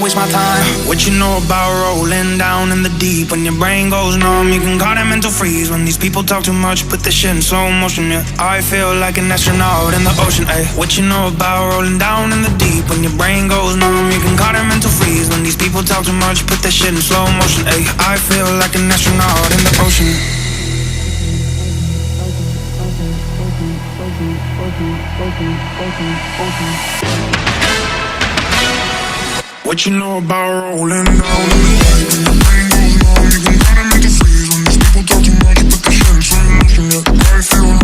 waste my time. What you know about rolling down in the deep? When your brain goes numb, you can call it mental freeze. When these people talk too much, put this shit in slow motion, yeah. I feel like an astronaut in the ocean, ayy. What you know about rolling down in the deep? When your brain goes numb, you can call it mental freeze. When these people talk too much, put this shit in slow motion, ayy. I feel like an astronaut in the ocean. What you know about rolling down in the deep? When your brain goes numb, you can cut it into freeze. When these people talk too much, put the shit in slow motion, yeah. I feel